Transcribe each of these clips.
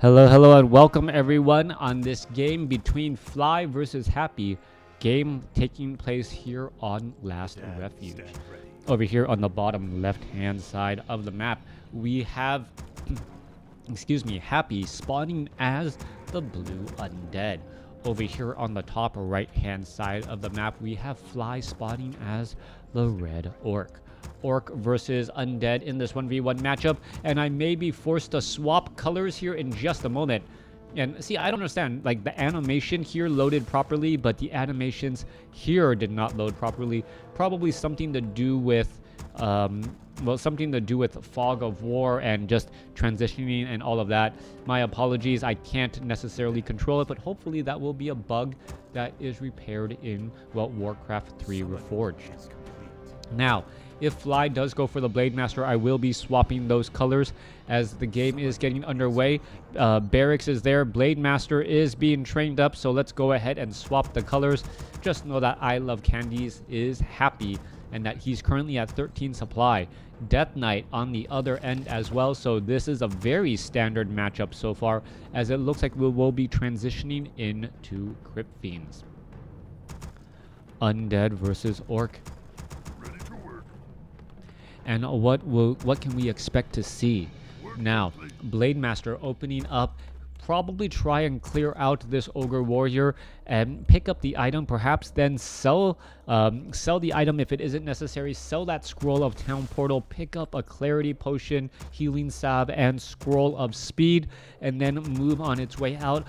Hello, and welcome everyone on this game between Fly versus Happy, game taking place here on Last Refuge. Over here on the bottom left-hand side of the map, we have, Happy spawning as the blue Undead. Over here on the top right-hand side of the map, we have Fly spawning as the red Orc. Orc versus Undead in this 1v1 matchup, and I may be forced to swap colors here in just a moment. And see, I don't understand, like the animation here loaded properly, but the animations here did not load properly. Probably something to do with something to do with fog of war and just transitioning and all of that. My apologies, I can't necessarily control it, but hopefully that will be a bug that is repaired in, well, WarCraft 3 Reforged. Now, if Fly does go for the Blade Master, I will be swapping those colors as the game is getting underway. Barracks is there. Blade Master is being trained up, so let's go ahead and swap the colors. Just know that I Love Candies is happy and that he's currently at 13 supply. Death Knight on the other end as well, so this is a very standard matchup so far, as it looks like we will be transitioning into Crypt Fiends. Undead versus Orc. And what can we expect to see? Now, Blade Master opening up, probably try and clear out this Ogre Warrior and pick up the item, perhaps then sell the item if it isn't necessary, sell that Scroll of Town Portal, pick up a Clarity Potion, Healing Salve, and Scroll of Speed, and then move on its way out.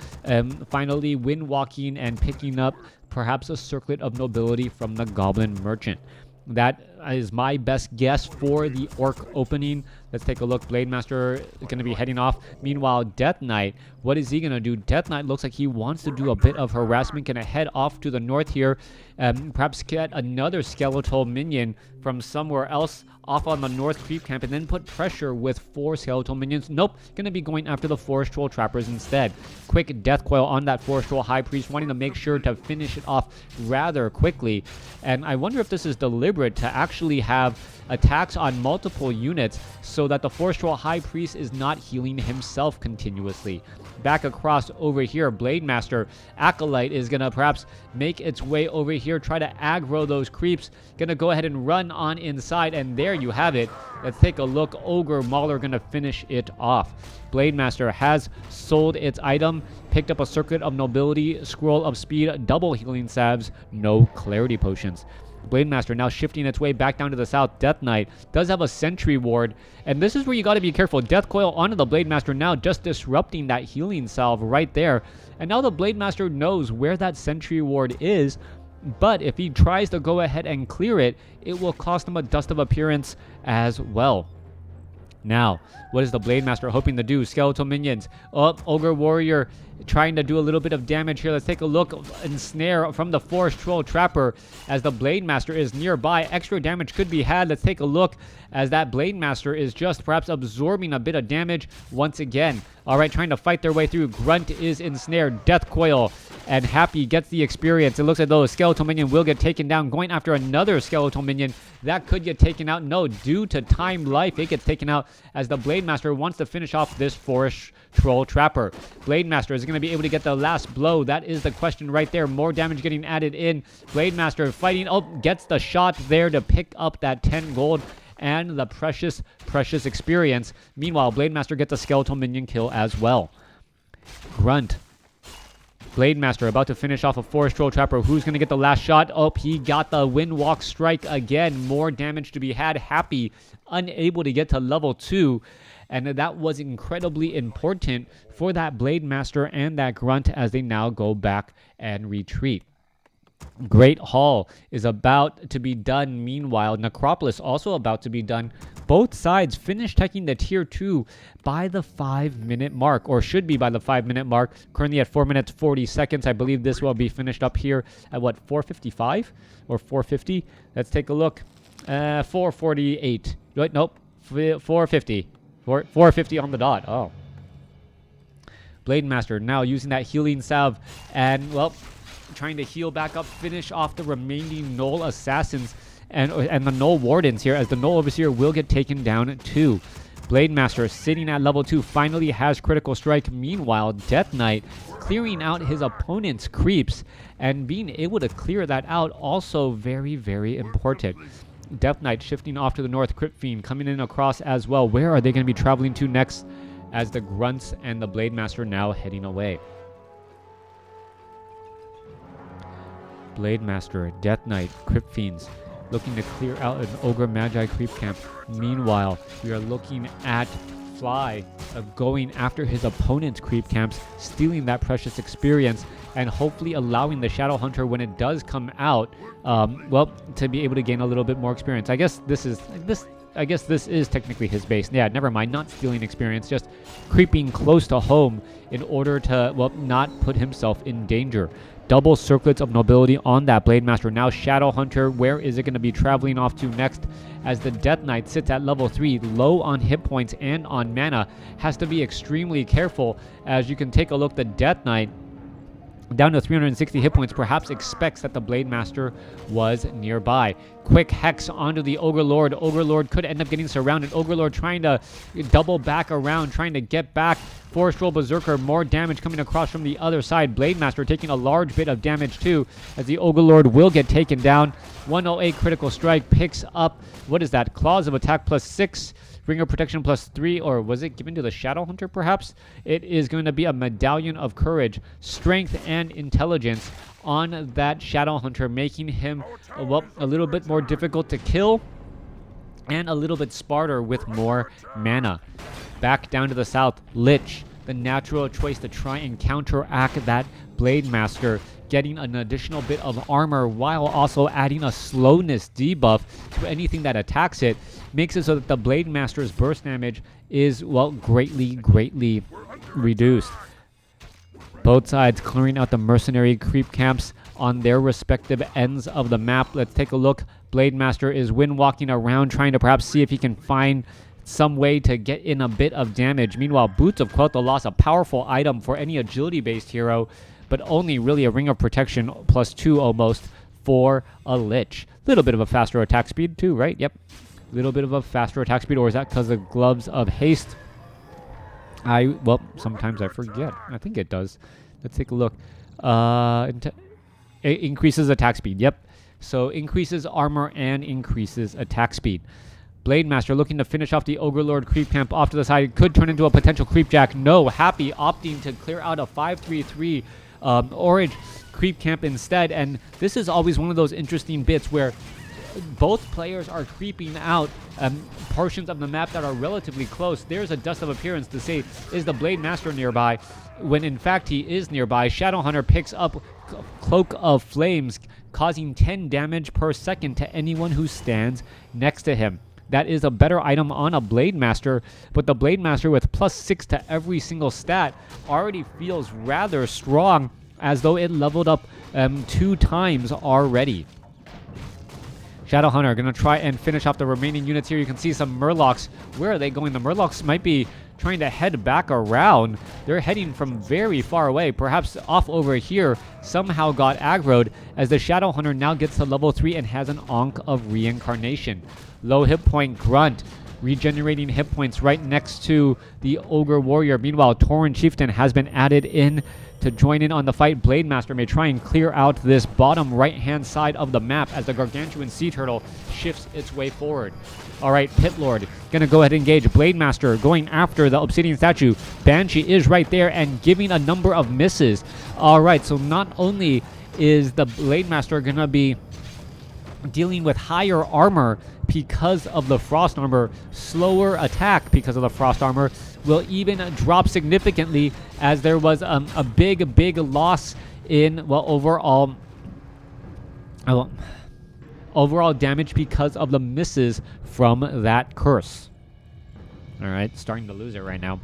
Finally, wind walking and picking up perhaps a Circlet of Nobility from the Goblin Merchant. That is my best guess for the Orc opening. Let's take a look. Blade Master is going to be heading off. Meanwhile, Death Knight, what is he going to do? Death Knight looks like he wants to do a bit of harassment. Going to head off to the north here. Perhaps get another skeletal minion from somewhere else off on the north creep camp and then put pressure with 4 skeletal minions. Nope, going to be going after the Forest Troll Trappers instead. Quick Death Coil on that Forest Troll High Priest, wanting to make sure to finish it off rather quickly. And I wonder if this is deliberate to actually have attacks on multiple units so that the Forest Troll High Priest is not healing himself continuously. Back across over here, Blade Master Acolyte is going to perhaps make its way over here, try to aggro those creeps. Going to go ahead and run on inside, and there you have it. Let's take a look. Ogre Mauler going to finish it off. Blade Master has sold its item, picked up a Circlet of Nobility, Scroll of Speed, double Healing Salves, no Clarity Potions. Blade Master now shifting its way back down to the south. Death Knight does have a Sentry Ward, and this is where you got to be careful. Death Coil onto the Blade Master now, just disrupting that Healing Salve right there. And now the Blade Master knows where that Sentry Ward is, but if he tries to go ahead and clear it, it will cost him a Dust of Appearance as well. Now, what is the Blade Master hoping to do? Skeletal minions. Ogre Warrior trying to do a little bit of damage here. Let's take a look. Ensnare from the Forest Troll Trapper as the Blade Master is nearby. Extra damage could be had. Let's take a look as that Blade Master is just perhaps absorbing a bit of damage once again. All right, trying to fight their way through. Grunt is ensnared. Death Coil. And Happy gets the experience. It looks like though a skeletal minion will get taken down. Going after another skeletal minion. That could get taken out. No, due to time life, it gets taken out as the Blade Master wants to finish off this Forest Troll Trapper. Blade Master is going to be able to get the last blow. That is the question right there. More damage getting added in. Blade Master fighting. Oh, gets the shot there to pick up that 10 gold and the precious experience. Meanwhile, Blade Master gets a skeletal minion kill as well. Grunt. Blade Master about to finish off a Forest Troll Trapper. Who's going to get the last shot? Oh, he got the Windwalk Strike again. More damage to be had. Happy unable to get to level 2. And that was incredibly important for that Blade Master and that Grunt as they now go back and retreat. Great Hall is about to be done. Meanwhile, Necropolis also about to be done. Both sides finish taking the tier 2 by the 5-minute mark, or should be by the 5-minute mark. Currently at 4 minutes 40 seconds. I believe this will be finished up here at what, 4:55 or 4:50? Let's take a look. 4:48. Wait, nope. 4:50. 4:50 on the dot. Oh. Blade Master now using that Healing Salve and, well, trying to heal back up, finish off the remaining Null Assassins and the Null Wardens here, as the Null Overseer will get taken down too. Blade Master sitting at level 2 finally has critical strike. Meanwhile, Death Knight clearing out his opponent's creeps and being able to clear that out, also very, very important. Death Knight shifting off to the north. Crypt Fiend coming in across as well. Where are they going to be traveling to next, as the Grunts and the Blade Master now heading away? Blade Master, Death Knight, Crypt Fiends looking to clear out an Ogre Magi creep camp. Meanwhile, we are looking at Fly going after his opponent's creep camps, stealing that precious experience, and hopefully allowing the Shadow Hunter, when it does come out, well, to be able to gain a little bit more experience. I guess this is technically his base. Yeah, never mind, not stealing experience, just creeping close to home in order to, well, not put himself in danger. Double circlets of nobility on that Blade Master. Now Shadow Hunter, where is it going to be traveling off to next, as the Death Knight sits at level 3, low on hit points and on mana. Has to be extremely careful, as you can take a look. The Death Knight, down to 360 hit points, perhaps expects that the Blade Master was nearby. Quick Hex onto the Ogre Lord. Ogre Lord could end up getting surrounded. Ogre Lord trying to double back around, trying to get back. Forest Roll Berserker, more damage coming across from the other side. Blade Master taking a large bit of damage too, as the Ogre Lord will get taken down. 108 critical strike, picks up, what is that? Claws of Attack +6. Ring of Protection +3, or was it given to the Shadow Hunter perhaps? It is going to be a Medallion of Courage, Strength, and Intelligence on that Shadow Hunter, making him, well, a little bit more difficult to kill and a little bit smarter with more mana. Back down to the south, Lich, the natural choice to try and counteract that Blade Master, getting an additional bit of armor while also adding a slowness debuff to anything that attacks it, makes it so that the Blade Master's burst damage is, well, greatly reduced. Both sides clearing out the mercenary creep camps on their respective ends of the map. Let's take a look. Blade Master is wind walking around, trying to perhaps see if he can find some way to get in a bit of damage. Meanwhile, Boots of Quel'Thalas, a powerful item for any agility-based hero, but only really a Ring of Protection +2 almost for a Lich. Little bit of a faster attack speed too, right? Yep. Little bit of a faster attack speed, or is that because of Gloves of Haste? Well, sometimes I forget. I think it does. Let's take a look. It increases attack speed. Yep. So increases armor and increases attack speed. Blade Master looking to finish off the Ogre Lord creep camp off to the side. Could turn into a potential creep jack. No, Happy opting to clear out a 5/3/3 orange creep camp instead. And this is always one of those interesting bits where both players are creeping out portions of the map that are relatively close. There's a Dust of Appearance to say, is the Blade Master nearby? When in fact he is nearby. Shadow Hunter picks up Cloak of Flames, causing 10 damage per second to anyone who stands next to him. That is a better item on a Blade Master, but the Blade Master with +6 to every single stat already feels rather strong, as though it leveled up 2 times already. Shadow Hunter going to try and finish off the remaining units here. You can see some Murlocs. Where are they going? The Murlocs might be trying to head back around. They're heading from very far away. Perhaps off over here somehow got aggroed, as the Shadow Hunter now gets to level 3 and has an Ankh of Reincarnation. Low hit point Grunt, regenerating hit points right next to the Ogre Warrior. Meanwhile, Tauren Chieftain has been added in to join in on the fight. Blade Master may try and clear out this bottom right-hand side of the map as the Gargantuan Sea Turtle shifts its way forward. All right, Pit Lord going to go ahead and engage. Blade Master going after the Obsidian Statue. Banshee is right there and giving a number of misses. All right, so not only is the Blade Master going to be dealing with higher armor because of the Frost Armor, slower attack because of the Frost Armor will even drop significantly, as there was a big loss in, well, overall damage because of the misses from that curse. All right, starting to lose it right now.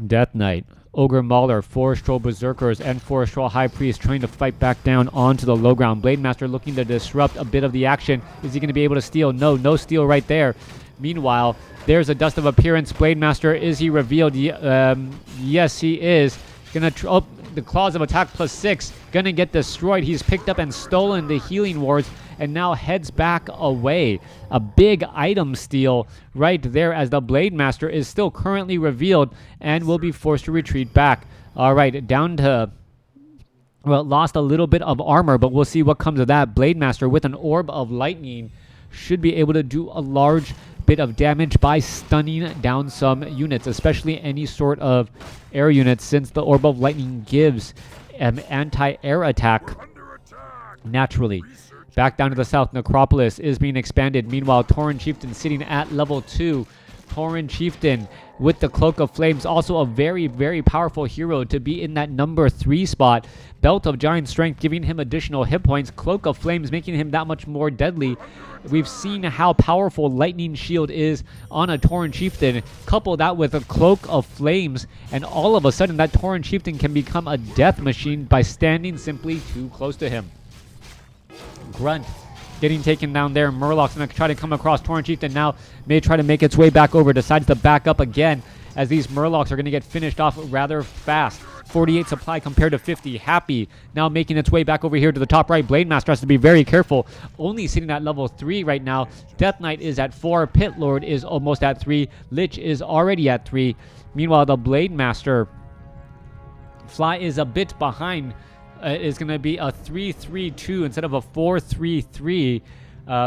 Death Knight, Ogre Mauler, Forest Troll Berserkers, and Forest Troll High Priest trying to fight back down onto the low ground. Blade Master looking to disrupt a bit of the action. Is he going to be able to steal? No steal right there. Meanwhile, there's a Dust of Appearance. Blade Master, is he revealed? Yes, he is. The Claws of Attack +6 gonna get destroyed. He's picked up and stolen the Healing Wards and now heads back away. A big item steal right there, as the Blade Master is still currently revealed and will be forced to retreat back. All right, down to... Well, lost a little bit of armor, but we'll see what comes of that. Blade Master with an Orb of Lightning should be able to do a large bit of damage by stunning down some units, especially any sort of air units, since the Orb of Lightning gives an anti-air attack naturally. Back down to the south, Necropolis is being expanded. Meanwhile, Tauren Chieftain sitting at level 2. Tauren Chieftain with the Cloak of Flames, also a very, very powerful hero to be in that number 3 spot. Belt of Giant Strength giving him additional hit points. Cloak of Flames making him that much more deadly. We've seen how powerful Lightning Shield is on a Tauren Chieftain. Couple that with a Cloak of Flames, and all of a sudden that Tauren Chieftain can become a death machine by standing simply too close to him. Grunt getting taken down there. Murloc's going to try to come across. Tauren Chieftain now may try to make its way back over. Decides to back up again, as these Murlocs are going to get finished off rather fast. 48 supply compared to 50. Happy now making its way back over here to the top right. Blade Master has to be very careful. Only sitting at level 3 right now. Death Knight is at 4. Pit Lord is almost at 3. Lich is already at 3. Meanwhile, the Blade Master Fly is a bit behind. Is going to be a 3-3-2 instead of a 4-3-3.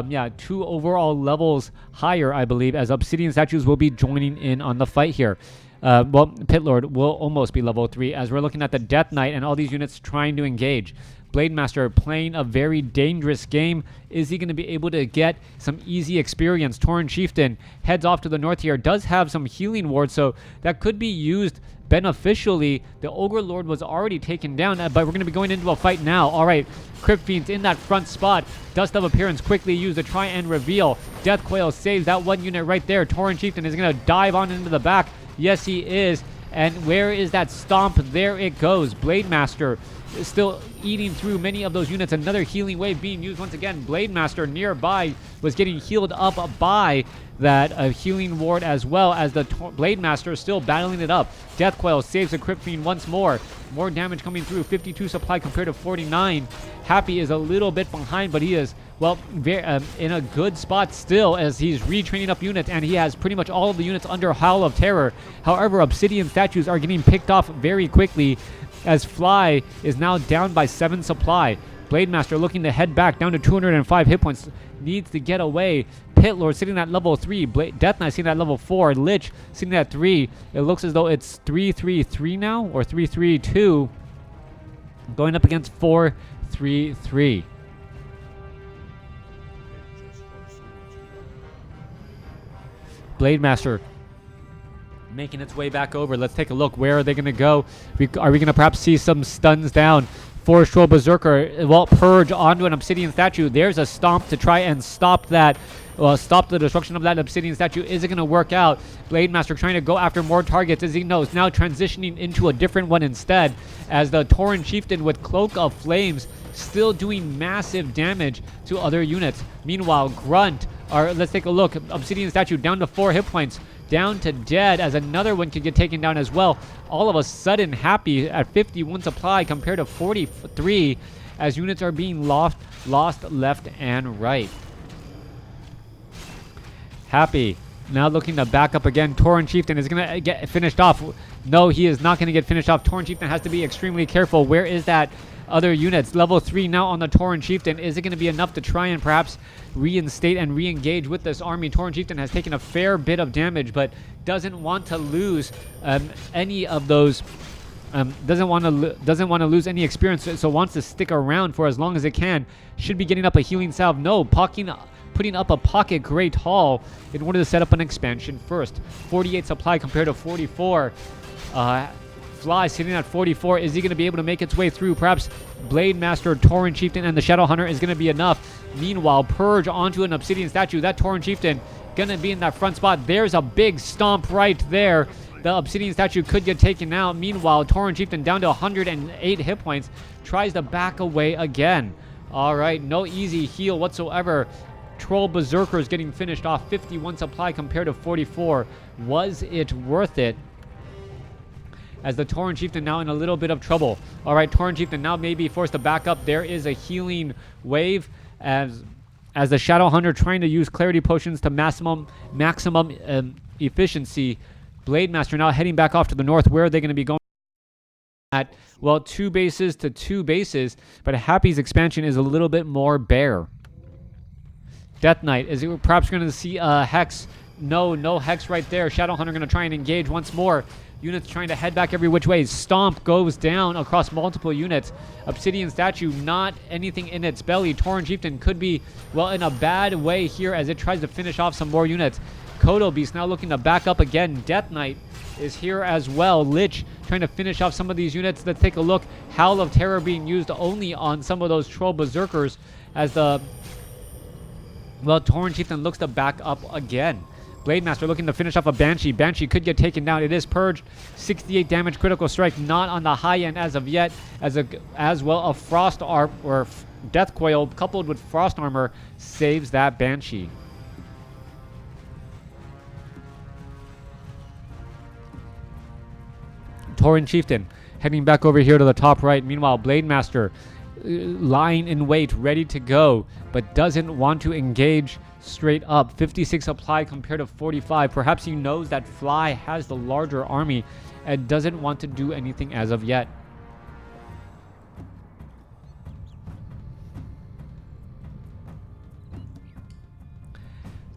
Yeah, 2 overall levels higher, I believe, as Obsidian Statues will be joining in on the fight here. Well, Pit Lord will almost be level 3, as we're looking at the Death Knight and all these units trying to engage. Blade Master playing a very dangerous game. Is he going to be able to get some easy experience? Tauren Chieftain heads off to the north here. Does have some healing wards, so that could be used beneficially. The Ogre Lord was already taken down, but we're going to be going into a fight now. All right, Crypt Fiends in that front spot. Dust of Appearance quickly used to try and reveal. Death Coil saves that one unit right there. Tauren Chieftain is going to dive on into the back. Yes, he is. And where is that stomp? There it goes. Blade Master is still eating through many of those units. Another healing wave being used once again. Blade Master nearby was getting healed up by that healing ward, as well as the Blade Master is still battling it up. Death Coil saves the Crypt Fiend once more. More damage coming through. 52 supply compared to 49. Happy is a little bit behind, but he is, well, in a good spot still, as he's retraining up units, and he has pretty much all of the units under Howl of Terror. However, Obsidian Statues are getting picked off very quickly, as Fly is now down by 7 supply. Blade Master looking to head back down to 205 hit points. Needs to get away. Pit Lord sitting at level 3. Death Knight sitting at level 4. Lich sitting at 3. It looks as though it's 3-3-3 now, or 3-3-2. Going up against 4-3-3. Blade Master making its way back over. Let's take a look. Where are they going to go? Are we going to perhaps see some stuns down? Forest Troll Berserker, well, Purge onto an Obsidian Statue. There's a Stomp to try and stop that. Well, stop the destruction of that Obsidian Statue. Is it going to work out? Blade Master trying to go after more targets, as he knows. Now transitioning into a different one instead, as the Tauren Chieftain with Cloak of Flames still doing massive damage to other units. Meanwhile, Grunt, let's take a look. Obsidian Statue down to 4 hit points. Down to dead, as another one could get taken down as well. All of a sudden, Happy at 51 supply compared to 43, as units are being lost left and right. Happy now looking to back up again. Tauren Chieftain is going to get finished off. No, he is not going to get finished off. Tauren Chieftain has to be extremely careful. Where is that other units? Level 3 now on the Tauren Chieftain. Is it going to be enough to try and perhaps reinstate and re-engage with this army? Tauren Chieftain has taken a fair bit of damage, but doesn't want to lose any of those. Doesn't want to lose any experience, so wants to stick around for as long as it can. Should be getting up a healing salve. No, putting up a pocket Great Hall in order to set up an expansion first. 48 supply compared to 44. Fly sitting at 44. Is he going to be able to make its way through? Perhaps Blade Master, Tauren Chieftain, and the Shadow Hunter is going to be enough. Meanwhile, Purge onto an Obsidian Statue. That Tauren Chieftain going to be in that front spot. There's a big stomp right there. The Obsidian Statue could get taken out. Meanwhile, Tauren Chieftain down to 108 hit points. Tries to back away again. All right, no easy heal whatsoever. Troll Berserker is getting finished off. 51 supply compared to 44. Was it worth it? As the Tauren Chieftain now in a little bit of trouble. All right, Tauren Chieftain now may be forced to back up. There is a healing wave, as as the Shadow Hunter trying to use clarity potions to maximum efficiency. Blade Master now heading back off to the north. Where are they going to be going? At, well, 2 bases to 2 bases, but Happy's expansion is a little bit more bare. Death Knight, is it perhaps going to see a Hex? No Hex right there. Shadow Hunter going to try and engage once more. Units trying to head back every which way. Stomp goes down across multiple units. Obsidian Statue, not anything in its belly. Tauren Chieftain could be, well, in a bad way here as it tries to finish off some more units. Kodo Beast now looking to back up again. Death Knight is here as well. Lich trying to finish off some of these units. Let's take a look. Howl of Terror being used only on some of those Troll Berserkers as the, well, Tauren Chieftain looks to back up again. Blade Master looking to finish off a Banshee. Banshee could get taken down. It is purged. 68 damage critical strike, not on the high end as of yet. As well, a Frost Arm or Death Coil coupled with Frost Armor saves that Banshee. Tauren Chieftain heading back over here to the top right. Meanwhile, Blade Master lying in wait, ready to go, but doesn't want to engage straight up. 56 applied compared to 45. Perhaps he knows that Fly has the larger army and doesn't want to do anything as of yet.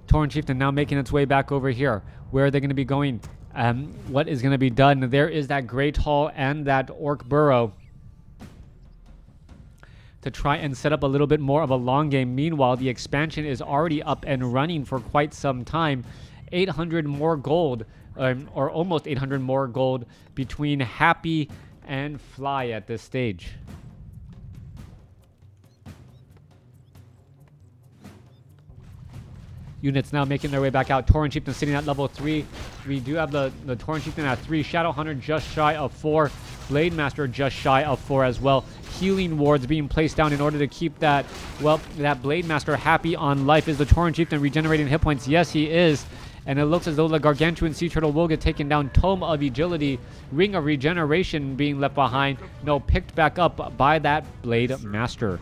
Tauren Chieftain now making its way back over here. Where are they going to be going? What is going to be done? There is that Great Hall and that Orc Burrow to try and set up a little bit more of a long game. Meanwhile, the expansion is already up and running for quite some time. 800 more gold, or almost 800 more gold between Happy and Fly at this stage. Units now making their way back out. Tauren Chieftain sitting at level 3. We do have the Tauren Chieftain at 3. Shadow Hunter just shy of 4. Blade Master just shy of 4 as well. Healing wards being placed down in order to keep that, well, that Blade Master happy on life. Is the Tauren Chieftain regenerating hit points? Yes, he is. And it looks as though the Gargantuan Sea Turtle will get taken down. Tome of Agility, Ring of Regeneration being left behind. No, picked back up by that Blade Master.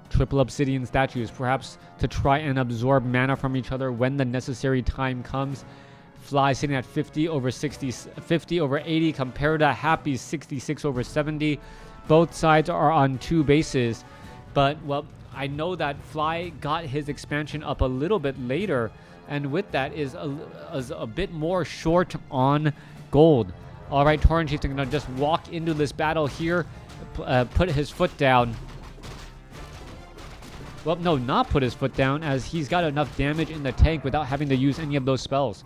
Triple Obsidian Statues, perhaps to try and absorb mana from each other when the necessary time comes. Fly sitting at 50 over 60, 50 over 80 compared to Happy's 66 over 70. Both sides are on 2 bases, but, well, I know that Fly got his expansion up a little bit later, and with that is a bit more short on gold. All right, Tauren Chieftain going to just walk into this battle here, put his foot down. Well, no, not put his foot down, as he's got enough damage in the tank without having to use any of those spells.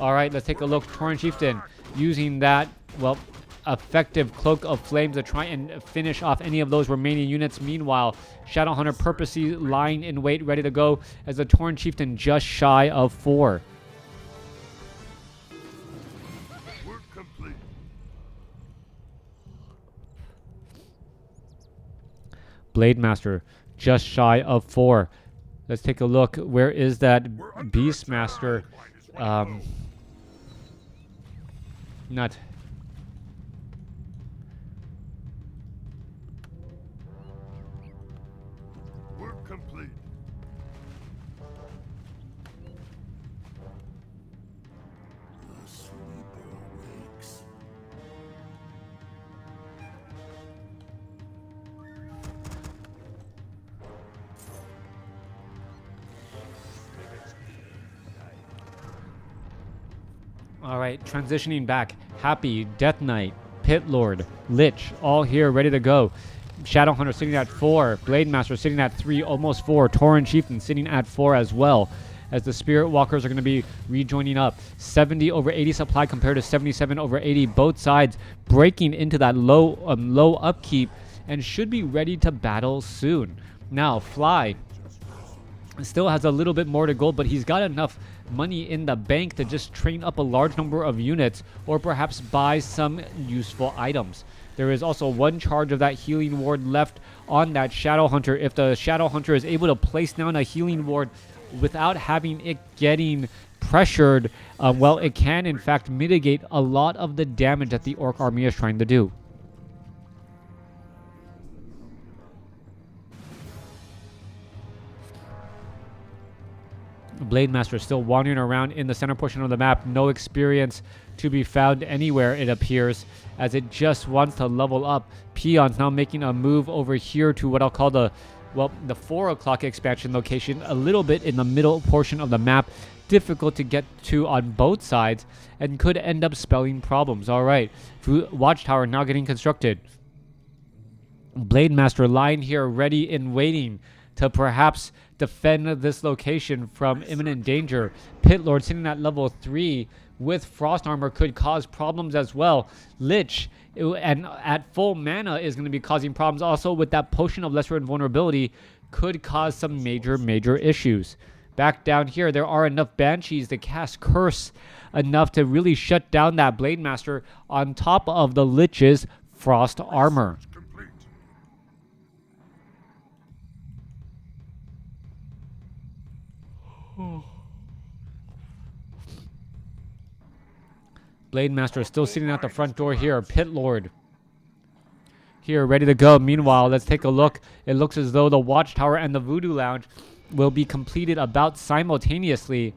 All right, let's take a look. Tauren Chieftain using that, well, effective Cloak of Flames to try and finish off any of those remaining units. Meanwhile, Shadow Hunter purposely lying in wait, ready to go, as the Tauren Chieftain just shy of 4. Work complete. Blade Master just shy of 4. Let's take a look. Where is that Beastmaster? Not. Work complete. The sleeper wakes. All right, transitioning back. Happy, Death Knight, Pit Lord, Lich, all here ready to go. Shadow Hunter sitting at 4. Blade Master sitting at 3, almost 4. Tauren Chieftain sitting at 4 as well, as the Spirit Walkers are going to be rejoining up. 70 over 80 supply compared to 77 over 80. Both sides breaking into that low upkeep and should be ready to battle soon. Now, Fly still has a little bit more to go, but he's got enough money in the bank to just train up a large number of units or perhaps buy some useful items. There is also 1 charge of that healing ward left on that Shadow Hunter. If the Shadow Hunter is able to place down a healing ward without having it getting pressured, well, it can in fact mitigate a lot of the damage that the Orc army is trying to do. Blade Master still wandering around in the center portion of the map. No experience to be found anywhere, it appears, as it just wants to level up. Peon's now making a move over here to what I'll call the 4 o'clock expansion location, a little bit in the middle portion of the map. Difficult to get to on both sides and could end up spelling problems. All right, watchtower now getting constructed. Blade Master lying here ready and waiting to perhaps defend this location from imminent danger. Pit Lord sitting at level 3 with frost armor could cause problems as well. Lich and at full mana is going to be causing problems. Also with that potion of lesser invulnerability could cause some major issues. Back down here, there are enough banshees to cast curse enough to really shut down that Blade Master on top of the Lich's frost armor. Blade Master is still sitting at the front door here. Pit Lord here, ready to go. Meanwhile, let's take a look. It looks as though the Watchtower and the Voodoo Lounge will be completed about simultaneously,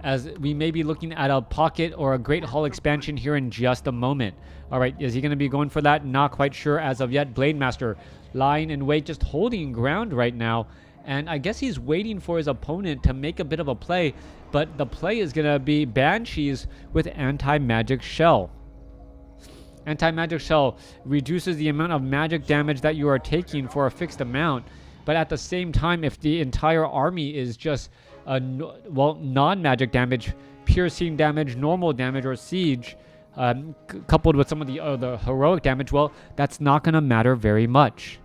as we may be looking at a pocket or a Great Hall expansion here in just a moment. All right, is he going to be going for that? Not quite sure as of yet. Blade Master lying in wait, just holding ground right now. And I guess he's waiting for his opponent to make a bit of a play, but the play is going to be Banshees with Anti-Magic Shell. Anti-Magic Shell reduces the amount of magic damage that you are taking for a fixed amount, but at the same time, if the entire army is just non-magic damage, piercing damage, normal damage, or siege, coupled with some of the heroic damage, well, that's not going to matter very much.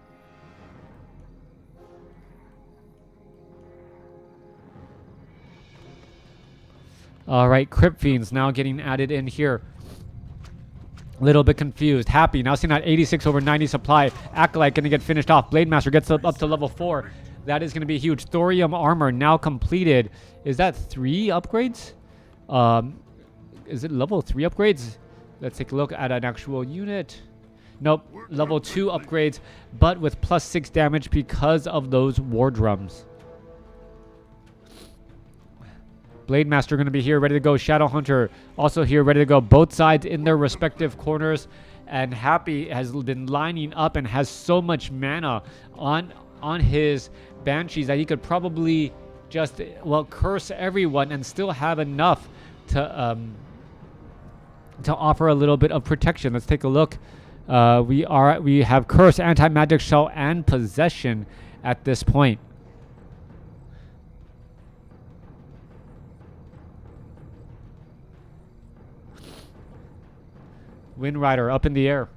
All right, Crypt Fiends now getting added in here. A little bit confused. Happy now seeing that 86 over 90 supply. Acolyte going to get finished off. Blade Master gets up to level 4. That is going to be huge. Thorium armor now completed. Is that 3 upgrades? Is it level 3 upgrades? Let's take a look at an actual unit. Nope, level 2 upgrades, but with plus 6 damage because of those war drums. Blade Master going to be here, ready to go. Shadow Hunter also here, ready to go. Both sides in their respective corners. And Happy has been lining up and has so much mana on his Banshees that he could probably just, curse everyone and still have enough to offer a little bit of protection. Let's take a look. We have Curse, Anti-Magic Shell, and Possession at this point. Wind Rider up in the air.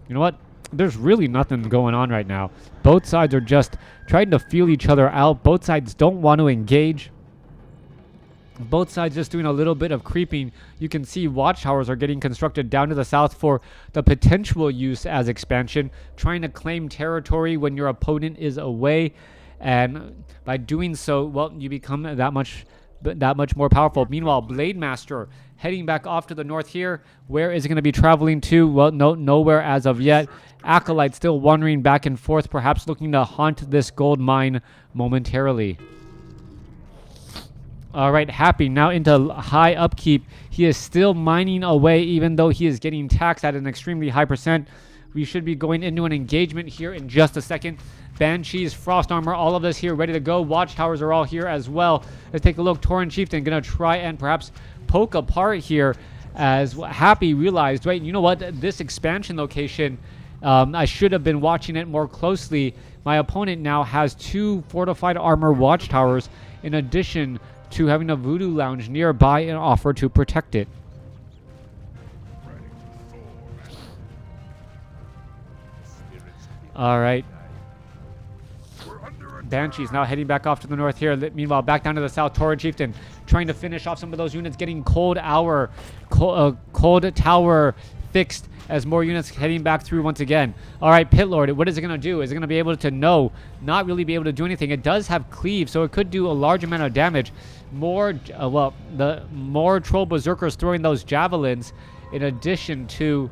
You know what? There's really nothing going on right now. Both sides are just trying to feel each other out. Both sides don't want to engage. Both sides just doing a little bit of creeping. You can see watchtowers are getting constructed down to the south for the potential use as expansion. Trying to claim territory when your opponent is away. And by doing so, well, you become that much more powerful. Meanwhile, Blade Master heading back off to the north here. Where is it going to be traveling to? Well, nowhere as of yet. Acolyte still wandering back and forth, perhaps looking to haunt this gold mine momentarily. All right, Happy now into high upkeep. He is still mining away, even though he is getting taxed at an extremely high percent. We should be going into an engagement here in just a second. Banshees, Frost Armor, all of this here ready to go. Watchtowers are all here as well. Let's take a look. Tauren Chieftain going to try and perhaps poke apart here, as Happy realized, wait, you know what? This expansion location, I should have been watching it more closely. My opponent now has 2 fortified armor watchtowers in addition to having a Voodoo Lounge nearby and offer to protect it. All right. Banshees now heading back off to the north here. Meanwhile, back down to the south, Tauren Chieftain trying to finish off some of those units, getting Cold Tower fixed as more units heading back through once again. All right, Pit Lord, what is it going to do? Is it going to be able to? No, not really be able to do anything. It does have Cleave, so it could do a large amount of damage. The more Troll Berserkers throwing those javelins, in addition to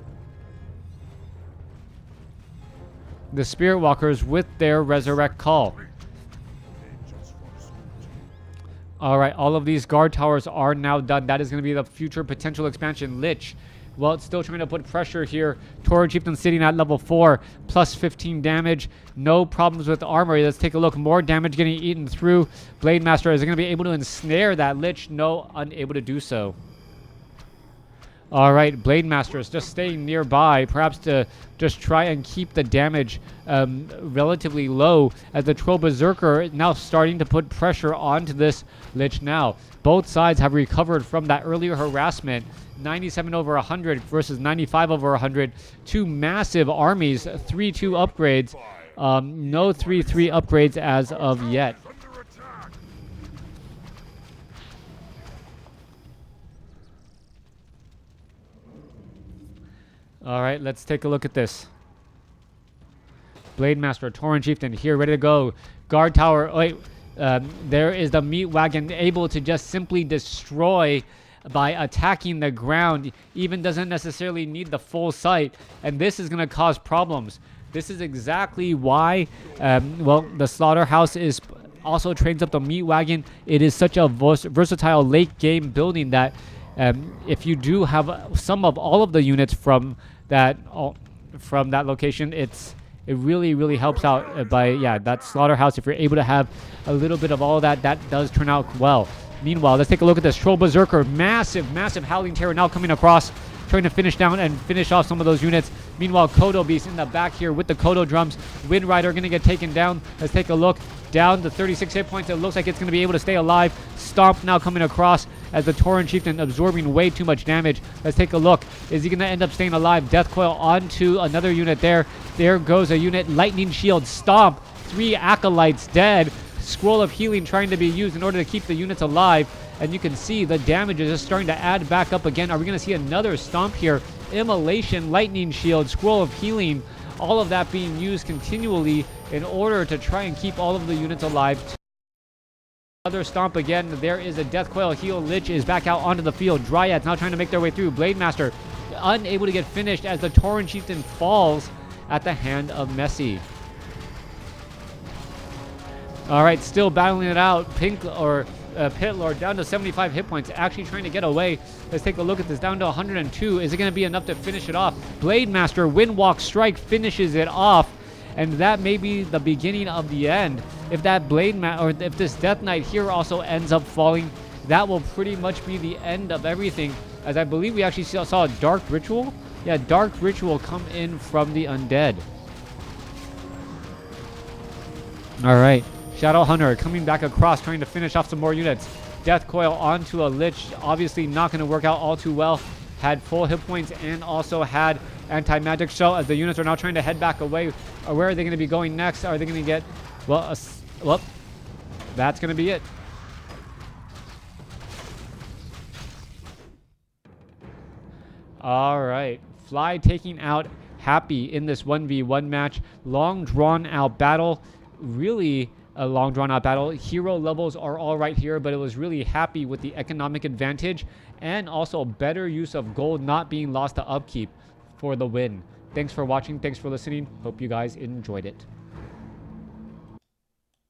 the Spirit Walkers with their Resurrect Call. All right, all of these guard towers are now done. That is going to be the future potential expansion. Lich, well, it's still trying to put pressure here. Tauren Chieftain sitting at level 4, plus 15 damage. No problems with armor. Let's take a look. More damage getting eaten through. Blade Master, is going to be able to ensnare that Lich? No, unable to do so. All right, Blade Master is just staying nearby, perhaps to just try and keep the damage relatively low, as the Troll Berserker now starting to put pressure onto this Lich now. Both sides have recovered from that earlier harassment. 97 over 100 versus 95 over 100. Two massive armies, 3-2 upgrades. No 3-3 upgrades as of yet. Under attack. All right, let's take a look at this. Blade Master, Tauren Chieftain here, ready to go. Guard tower. Wait, there is the meat wagon able to just simply destroy by attacking the ground. Even doesn't necessarily need the full sight, and this is going to cause problems. This is exactly why, well, the slaughterhouse is also trains up the meat wagon. It is such a versatile late game building that if you do have some of all of the units from that location, it really helps out by that slaughterhouse. If you're able to have a little bit of all that does turn out well. Meanwhile, let's take a look at this Troll Berserker. Massive Howling Terror now coming across, trying to finish down and finish off some of those units. Meanwhile, Kodo Beast in the back here with the Kodo drums. Wind Rider going to get taken down. Let's take a look. Down to 36 hit points. It looks like it's going to be able to stay alive. Stomp now coming across as the Tauren Chieftain absorbing way too much damage. Let's take a look. Is he going to end up staying alive? Death Coil onto another unit there. There goes a unit. Lightning Shield. Stomp. 3 Acolytes dead. Scroll of Healing trying to be used in order to keep the units alive. And you can see the damage is just starting to add back up again. Are we going to see another Stomp here? Immolation, Lightning Shield, Scroll of Healing. All of that being used continually in order to try and keep all of the units alive. Another Stomp again. There is a Death Coil heal. Lich is back out onto the field. Dryads now trying to make their way through. Blade Master unable to get finished as the Tauren Chieftain falls at the hand of Messi. All right, still battling it out. Pit Lord down to 75 hit points, actually trying to get away. Let's take a look at this, down to 102. Is it going to be enough to finish it off? Blade Master, Windwalk Strike finishes it off, and that may be the beginning of the end. If that or if this Death Knight here also ends up falling, that will pretty much be the end of everything, as I believe we actually saw a Dark Ritual. Yeah, Dark Ritual come in from the Undead. All right. Shadow Hunter coming back across, trying to finish off some more units. Death Coil onto a Lich, obviously not going to work out all too well. Had full hit points and also had anti-magic shell, as the units are now trying to head back away. Where are they going to be going next? Are they going to get, well, that's going to be it. All right, Fly taking out Happy in this 1v1 match. Long drawn out battle, really a long drawn out battle. Hero levels are all right here, but it was really Happy with the economic advantage and also better use of gold not being lost to upkeep for the win. Thanks for watching. Thanks for listening. Hope you guys enjoyed it.